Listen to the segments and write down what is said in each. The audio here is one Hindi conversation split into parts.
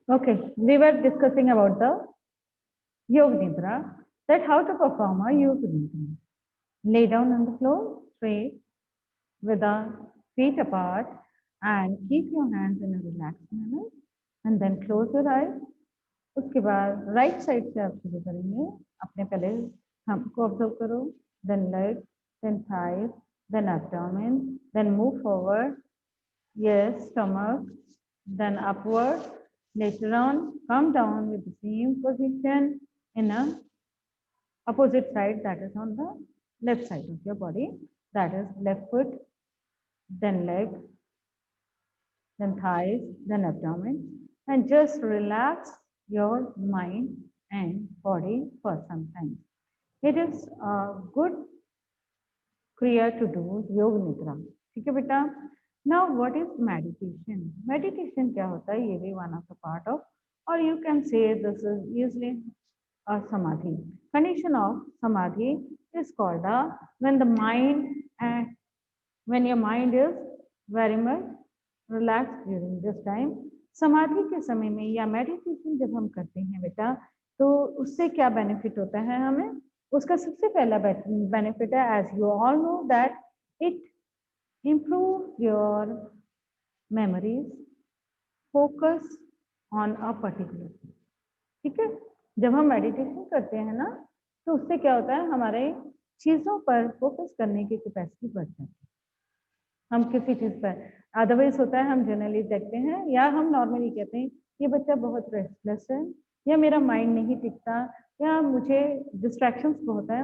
Okay, we were discussing about the Yoga Nidra, that how to perform a Yoga Nidra. Lay down on the floor straight with the feet apart and keep your hands in a relaxed manner and then close your eyes. उसके बाद राइट साइड से आप शुरू करेंगे. अपने पहले हम को ऑब्जर्व करो, then legs, then thighs, then abdomen, then move forward. Yes, stomach, then upward. Later on, come down with the same position in a opposite side, that is on the left side of your body. That is left foot, then leg, then thighs, then abdomen. And just relax your mind and body for some time. It is a good क्रिया to do योग निद्रा. ठीक है बेटा. Now what is meditation? Meditation क्या होता है? ये भी one of the part of, or you can say this is usually a samadhi. Condition of samadhi is called when the mind and when your mind is very much relaxed during this time. समाधि के समय में या मेडिटेशन जब हम करते हैं बेटा, तो उससे क्या बेनिफिट होता है हमें? उसका सबसे पहला बेनिफिट है, as you all know that it improve your memories, focus on a particular thing. ठीक है. जब हम मेडिटेशन करते हैं ना, तो उससे क्या होता है, हमारे चीजों पर फोकस करने की कैपेसिटी बढ़ जाती है. हम किसी चीज पर, अदरवाइज होता है हम जनरली देखते हैं या हम नॉर्मली कहते हैं ये बच्चा बहुत रेस्टलेस है, या मेरा माइंड नहीं टिकता, या मुझे डिस्ट्रैक्शंस बहुत है.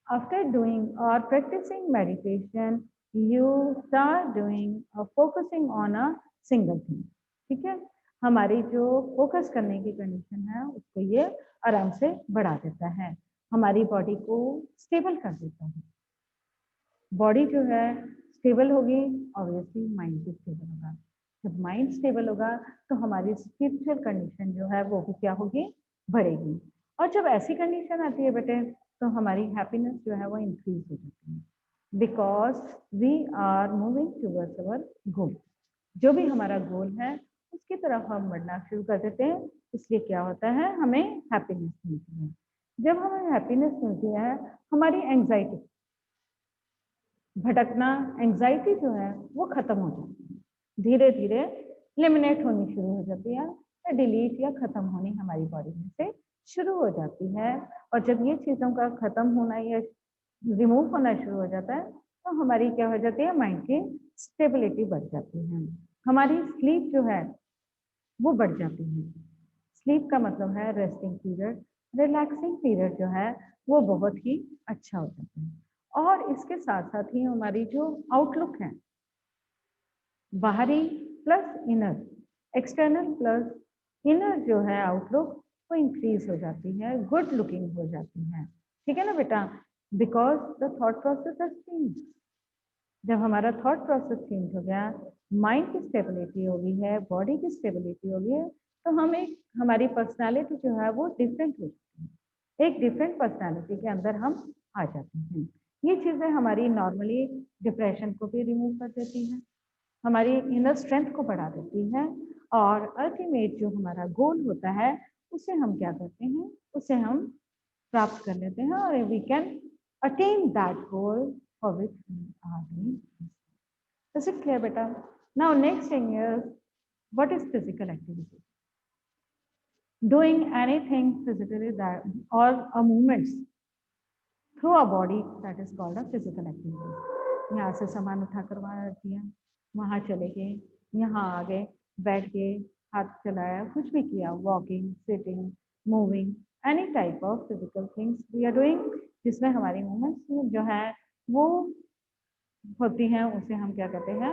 आफ्टर डूइंग और practicing meditation you start doing or focusing on a single thing. ठीक है. हमारी जो फोकस करने की कंडीशन है उसको ये आराम से बढ़ा देता है, हमारी बॉडी को स्टेबल कर देता है. बॉडी जो है स्टेबल होगी, ऑब्वियसली माइंड भी स्टेबल होगा. जब माइंड स्टेबल होगा तो हमारी स्पिरिचुअल कंडीशन जो है वो भी क्या होगी, बढ़ेगी. और जब ऐसी कंडीशन आती है बेटे, तो हमारी हैप्पीनेस जो है वो इंक्रीज हो जाती है, because we are moving towards our goal. जो भी हमारा गोल है उसकी तरफ हम बढ़ना शुरू कर देते हैं. इसलिए क्या होता है, हमें हैप्पीनेस मिलती है. जब हमें हैप्पीनेस मिलती है, हमारी एंजाइटी, भटकना, एंजाइटी जो है वो खत्म हो जाती है, धीरे धीरे एलिमिनेट होनी शुरू हो जाती है, या डिलीट या खत्म होनी हमारी बॉडी में से शुरू हो जाती है. और जब ये चीज़ों का खत्म होना या रिमूव होना शुरू हो जाता है, तो हमारी क्या हो जाती है, माइंड की स्टेबिलिटी बढ़ जाती है, हमारी स्लीप जो है वो बढ़ जाती है. स्लीप का मतलब है रेस्टिंग पीरियड, रिलैक्सिंग पीरियड जो है वो बहुत ही अच्छा हो जाता है. और इसके साथ साथ ही हमारी जो आउटलुक है, बाहरी plus inner, external plus inner जो है आउटलुक, वो इंक्रीज हो जाती है, गुड लुकिंग हो जाती है. ठीक है ना बेटा. Because the thought process has change. जब हमारा थॉट प्रोसेस चेंज हो गया, माइंड की स्टेबिलिटी हो गई है, बॉडी की स्टेबिलिटी हो गई है, तो हम एक, हमारी पर्सनालिटी जो है वो डिफरेंट हो जाती है, एक डिफरेंट पर्सनालिटी के अंदर हम आ जाते हैं. ये चीज़ें हमारी नॉर्मली डिप्रेशन को भी रिमूव कर देती हैं, हमारी इनर स्ट्रेंथ को बढ़ा देती है, और अल्टीमेट जो हमारा गोल होता है उसे हम क्या करते हैं, उसे हम प्राप्त कर लेते हैं, और we can attain that goal for which we are doing. Is it clear, beta? Now, next thing is, what is physical activity? Doing anything physically that or a movements through our body, that is called a physical activity. यहाँ से सामान उठा कर वहाँ रख दिया, वहाँ चले गए, यहाँ आ गए, बैठ गए, हाथ चलाया, कुछ भी किया, walking, sitting, moving, any type of physical things we are doing, जिसमें हमारी मूवमेंट्स जो है वो होती हैं, उसे हम क्या कहते हैं,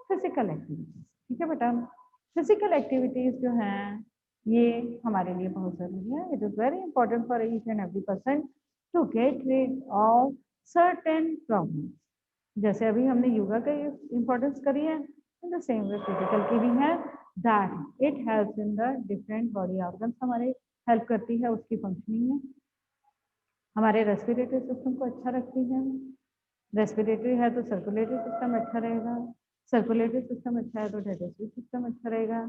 फिजिकल एक्टिविटीज. ठीक है बेटा. फिजिकल एक्टिविटीज जो हैं ये हमारे लिए बहुत ज़रूरी है. It is very important for each and every person to get rid of certain problems. जैसे अभी हमने योगा का इम्पोर्टेंस करी है, in the same way physical की भी है, that it helps in the different body organs, हमारे हेल्प करती है उसकी फंक्शनिंग में, हमारे रेस्पिरेटरी सिस्टम को अच्छा रखती है. रेस्पिरेटरी है तो सर्कुलेटरी सिस्टम अच्छा रहेगा, सर्कुलेटरी सिस्टम अच्छा है तो डाइजेस्टिव सिस्टम अच्छा रहेगा,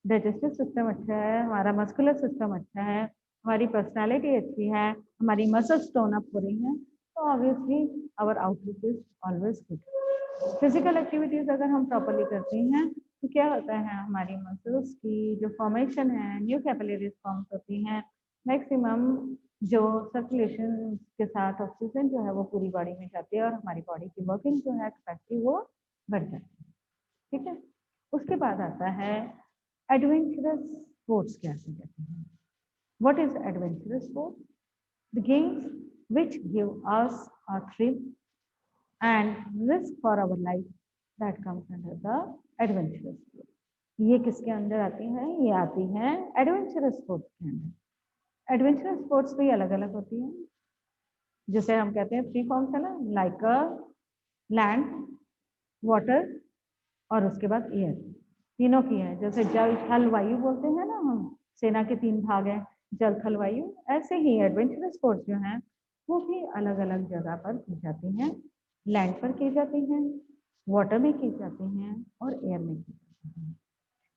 डाइजेस्टिव सिस्टम अच्छा है, हमारा मस्कुलर सिस्टम अच्छा है, हमारी पर्सनालिटी अच्छी है, हमारी मसल्स टोन अप हो रही हैं, तो obviously our outlook is always good. Physical activities अगर हम प्रॉपरली करते हैं तो क्या होता है, हमारी मसल्स की जो फॉर्मेशन है, न्यू कैपिलरीज फॉर्म होती हैं, मैक्सिमम जो सर्कुलेशन के साथ ऑक्सीजन जो है वो पूरी बॉडी में जाती है और हमारी बॉडी की वर्किंग जो है कैपेसिटी वो बढ़ जाती है। ठीक है, उसके बाद आता है एडवेंचरस स्पोर्ट्स कैसे कहते हैं। What is adventurous sports? The games which give us a thrill and risk for our life that comes under the adventurous sport. ये किसके अंदर आती हैं? ये आती हैं एडवेंचरस स्पोर्ट्स के अंदर। एडवेंचरस स्पोर्ट्स भी अलग अलग होती हैं, जैसे हम कहते हैं थ्री फॉर्म्स है ना, लाइक लैंड, वाटर और उसके बाद एयर, तीनों की है। जैसे जल थल वायु बोलते हैं ना हम, सेना के 3 भाग हैं, जल थल वायु, ऐसे ही एडवेंचरस स्पोर्ट्स जो हैं वो भी अलग अलग जगह पर की जाती हैं। लैंड पर की जाती हैं, वाटर में की जाती हैं और एयर में की जाती हैं।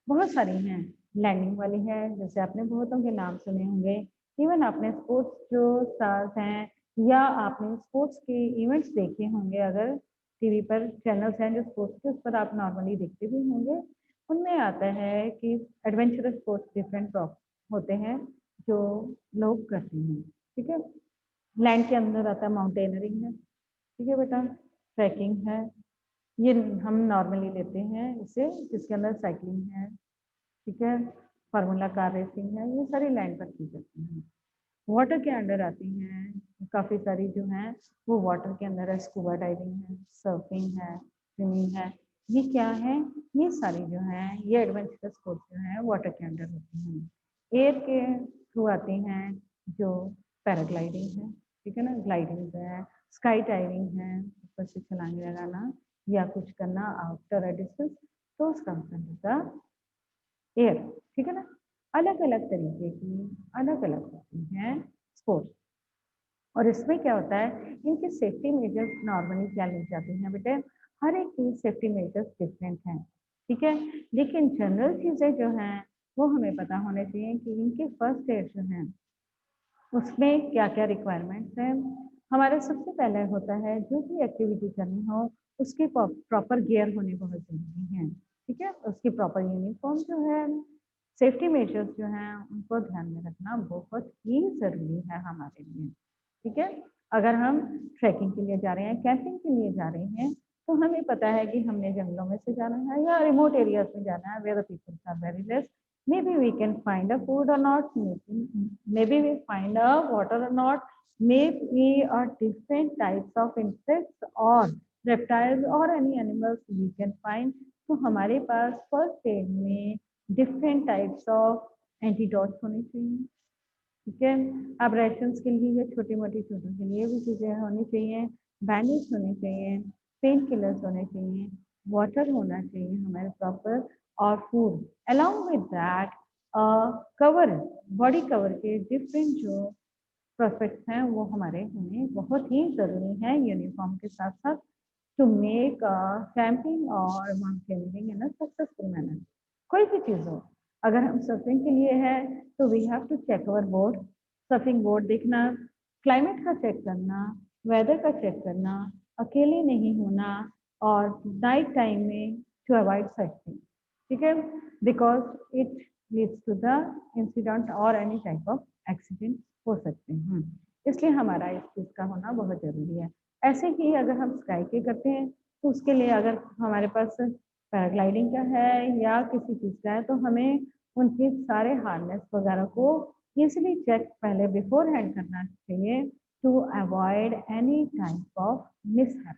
बहुत सारी हैं, लैंडिंग वाली है, जैसे आपने बहुतों के नाम सुने होंगे। इवन आपने स्पोर्ट्स जो स्टार्स हैं या आपने स्पोर्ट्स के इवेंट्स देखे होंगे, अगर टीवी पर चैनल्स हैं जो स्पोर्ट्स के, उस पर आप नॉर्मली देखते भी होंगे, उनमें आता है कि एडवेंचरस स्पोर्ट्स डिफरेंट होते हैं जो लोग करते हैं। ठीक है, लैंड के अंदर आता है माउंटेनरिंग है, ठीक है बेटा, ट्रैकिंग है, ये हम नॉर्मली लेते हैं इसे, जिसके अंदर साइकिलिंग है, ठीक है, फार्मूला कार रेसिंग है, ये सारी लैंड पर की जाती हैं। वाटर के अंडर आती हैं काफ़ी सारी जो हैं, वो वाटर के अंदर है, स्कूबा डाइविंग है, सर्फिंग है, स्विमिंग है, ये क्या है, ये सारी जो हैं ये एडवेंचरस स्पोर्ट्स जो हैं वाटर के अंदर होती हैं। एयर के थ्रू आती हैं जो पैराग्लाइडिंग है, ठीक है ना, ग्लाइडिंग है, स्काई डाइविंग है, ऊपर से छलांग लगाना या कुछ करना आफ्टर अ डिस्टेंस, तो उसका मतलब एयर, ठीक है ना। अलग अलग तरीके की अलग अलग होती हैं स्पोर्ट्स, और इसमें क्या होता है, इनके सेफ्टी मेजर्स नॉर्मली क्या ले जाते हैं बेटे, हर एक की सेफ्टी मेजर्स डिफरेंट हैं, ठीक है, लेकिन जनरल चीज़ें जो हैं वो हमें पता होने चाहिए कि इनके फर्स्ट एड जो हैं उसमें क्या क्या रिक्वायरमेंट्स हैं। हमारा सबसे पहले होता है जो भी एक्टिविटी करनी हो उसकी प्रॉपर गियर होने बहुत ज़रूरी है, ठीक है, उसकी प्रॉपर यूनिफॉर्म जो है, सेफ्टी मेजर्स जो हैं उनको ध्यान में रखना बहुत ही ज़रूरी है हमारे लिए। ठीक है, अगर हम ट्रैकिंग के लिए जा रहे हैं, कैंपिंग के लिए जा रहे हैं, तो हमें पता है कि हमने जंगलों में से जाना है या रिमोट एरियाज में जाना है, where the peoples are very less, maybe we can find a food or not, maybe we find a water or not, maybe a different types of insects or reptiles or any animals we can find। तो हमारे पास फर्स्ट एड में डिफरेंट टाइप्स ऑफ एंटीडोट्स होने चाहिए, ठीक है, अब रेशंस के लिए या छोटी मोटी चोटों के लिए भी चीज़ें होनी चाहिए, बैंडेज होने चाहिए, पेन किलर्स होने चाहिए, वाटर होना चाहिए हमारे प्रॉपर, और food along with that cover, body cover के डिफरेंट जो प्रोस्पेक्ट्स हैं वो हमारे होने बहुत ही ज़रूरी है यूनिफॉर्म के साथ साथ, टू मेक कैंपिंग और mountaineering in a successful manner. कोई भी चीज़ हो, अगर हम सर्फिंग के लिए है तो we have to check our board, surfing board देखना, क्लाइमेट का चेक करना, वेदर का चेक करना, अकेले नहीं होना, और नाइट टाइम में टू अवॉइड सर्फिंग, ठीक है, because it leads to the incident और एनी टाइप ऑफ एक्सीडेंट हो सकते हैं, इसलिए हमारा इस चीज़ का होना बहुत ज़रूरी है। ऐसे ही अगर हम स्काई के करते हैं तो उसके लिए अगर हमारे पास पैराग्लाइडिंग का है या किसी चीज़ का है, तो हमें उनके सारे हार्नेस वगैरह को इजीली चेक पहले बिफोर हैंड करना चाहिए to avoid any type of mishap.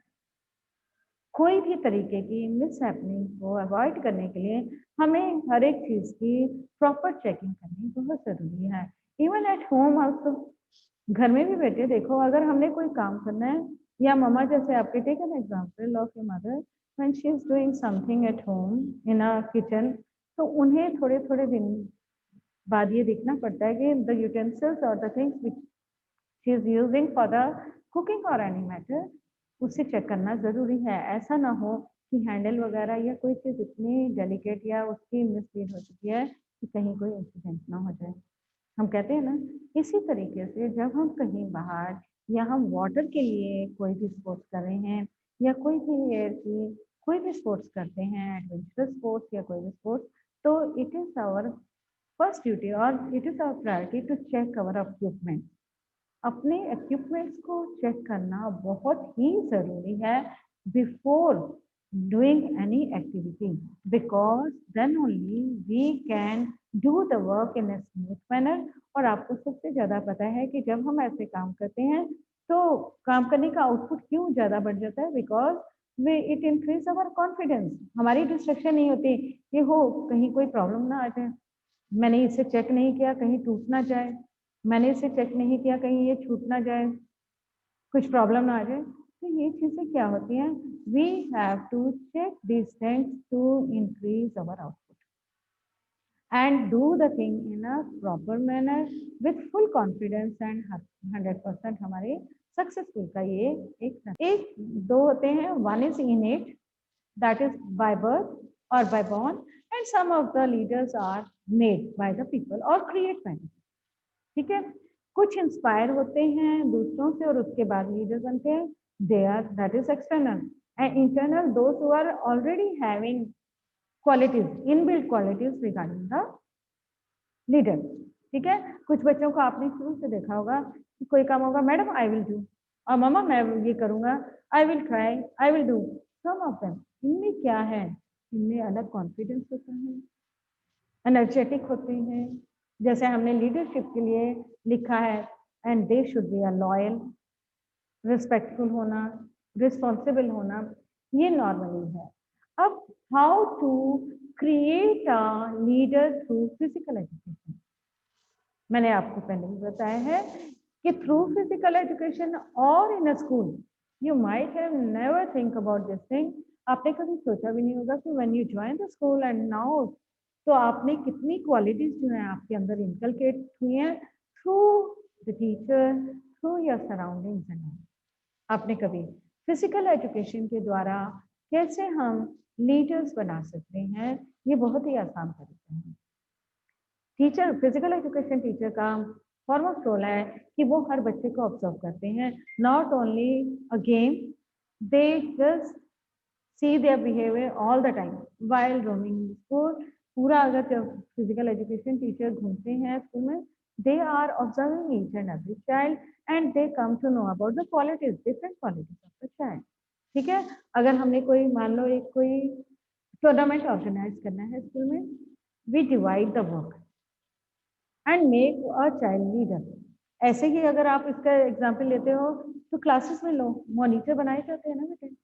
कोई भी तरीके की मिसहैपनिंग को अवॉइड करने के लिए हमें हर एक चीज़ की प्रॉपर चेकिंग करनी बहुत ज़रूरी है। इवन एट होम ऑल्सो, घर में भी बैठे देखो, अगर हमने कोई काम करना है, या मम्मा जैसे आपके, take an example of your mother when she is doing something at home in a kitchen, तो उन्हें थोड़े थोड़े दिन बाद ये देखना पड़ता है कि द यूटेंसिल्स और the things which she is using for the cooking और एनी मैटर, उसे चेक करना ज़रूरी है। ऐसा ना हो कि हैंडल वगैरह या कोई चीज़ इतनी डेलिकेट या उसकी मिसलीड हो चुकी है कि कहीं कोई इंसिडेंट ना हो जाए। हम कहते हैं ना, इसी तरीके से जब हम कहीं बाहर या हम वाटर के लिए कोई भी स्पोर्ट्स कर रहे हैं या कोई भी एयर की कोई भी स्पोर्ट्स करते हैं, एडवेंचरस स्पोर्ट्स या कोई भी स्पोर्ट्स, तो it is our first duty और it is our priority to check our equipment. अपने इक्विपमेंट्स को चेक करना बहुत ही ज़रूरी है before doing any activity, because then only we can do the work in a smooth manner. और आपको सबसे ज़्यादा पता है कि जब हम ऐसे काम करते हैं तो काम करने का आउटपुट क्यों ज़्यादा बढ़ जाता है, because way it increase our confidence. हमारी डिस्ट्रक्शन नहीं होती कि हो कहीं कोई प्रॉब्लम ना आ जाए, मैंने इसे चेक नहीं किया कहीं टूट ना जाए, मैंने इसे चेक नहीं किया कहीं ये छूट ना जाए, कुछ प्रॉब्लम ना आ जाए। तो ये चीज़ें क्या होती हैं, we have to check this things to increase our output and do the thing in a proper manner with full confidence and 100% हमारे सक्सेसफुल का ये एक दो होते हैं। One is innate, that is by birth or by born, and some of the leaders are made by the people or create by them। ठीक है, कुछ इंस्पायर होते हैं दूसरों से और उसके बाद लीडर बनते हैं, they are that is external. And internal those who are already having qualities, inbuilt qualities regarding the leader. ठीक है, कुछ बच्चों को आपने शुरू से देखा होगा कि कोई काम होगा, मैडम आई विल डू, और मम्मा मैं ये करूंगा, I will try, I will do. Some of them, इनमें क्या है, इनमें अलग कॉन्फिडेंस होता है, एनर्जेटिक होते हैं। जैसे हमने लीडरशिप के लिए लिखा है, and they should be a loyal, respectful होना, रिस्पॉन्सिबल होना, ये नॉर्मली है। अब how to create a leader through physical education, मैंने आपको पहले भी बताया है कि थ्रू फिजिकल एजुकेशन और in a school you might have never think about this thing. आपने कभी सोचा भी नहीं होगा कि when you join the school and now, तो आपने कितनी क्वालिटीज जो है आपके अंदर इनकलकेट हुई हैं through the teacher, through your surroundings and all. आपने कभी फिजिकल एजुकेशन के द्वारा कैसे हम लीडर्स बना सकते हैं, ये बहुत ही आसान तरीका है। टीचर, फिजिकल एजुकेशन टीचर का फॉरमोस्ट रोल है कि वो हर बच्चे को ऑब्जर्व करते हैं, not only a game, they just see their behaviour all the time while roaming school. पूरा अगर जब फिजिकल एजुकेशन टीचर घूमते हैं स्कूल में, they are observing each and every child and they come to know about the qualities, different qualities of the child. ठीक है, अगर हमने कोई मान लो एक कोई टूर्नामेंट ऑर्गेनाइज करना है स्कूल में, we divide the work and make a child leader. ऐसे ही अगर आप इसका एग्जाम्पल लेते हो तो क्लासेस में लो मॉनिटर बनाए जाते हैं ना बेटे,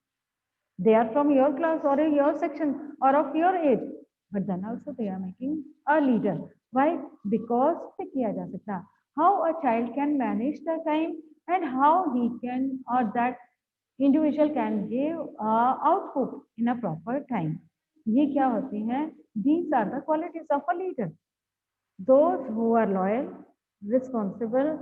they are from your class or your section or of your age, but then also they are making a leader। why? Because से किया जा सकता how a child can manage the time and how he can or that individual can give output in a proper time। ये क्या होती हैं, these are the qualities of a leader। those who are loyal, responsible,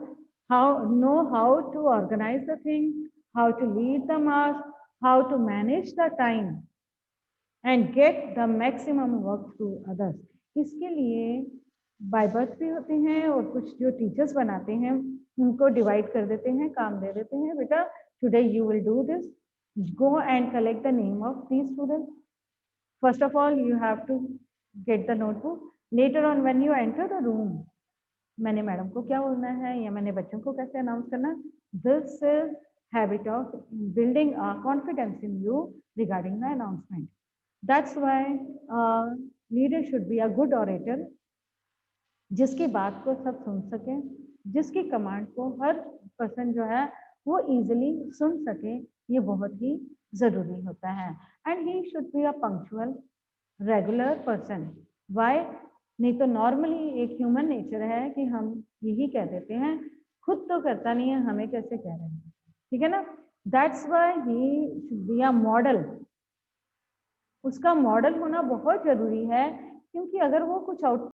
how know how to organize the thing, how to lead the mass, how to manage the time and get the maximum work through others। इसके लिए बाय बर्थ भी होते हैं और कुछ जो टीचर्स बनाते हैं उनको डिवाइड कर देते हैं, काम दे देते हैं, बेटा today you will do this, go and collect the name of these students. First of all, you have to get the notebook. Later on, when you enter the room, मैंने मैडम को क्या बोलना है या मैंने बच्चों को कैसे अनाउंस करना, this is habit of building a confidence in you regarding the announcement। That's why leader should be a good orator, जिसकी बात को सब सुन सकें, जिसकी कमांड को हर पर्सन जो है वो इजीली सुन सके, ये बहुत ही जरूरी होता है। And he should be a punctual regular person. Why? नहीं तो नॉर्मली एक ह्यूमन नेचर है कि हम यही कह देते हैं, खुद तो करता नहीं है, हमें कैसे कह रहे हैं। ठीक है ना, that's why he should be a model. उसका मॉडल होना बहुत जरूरी है, क्योंकि अगर वो कुछ आउट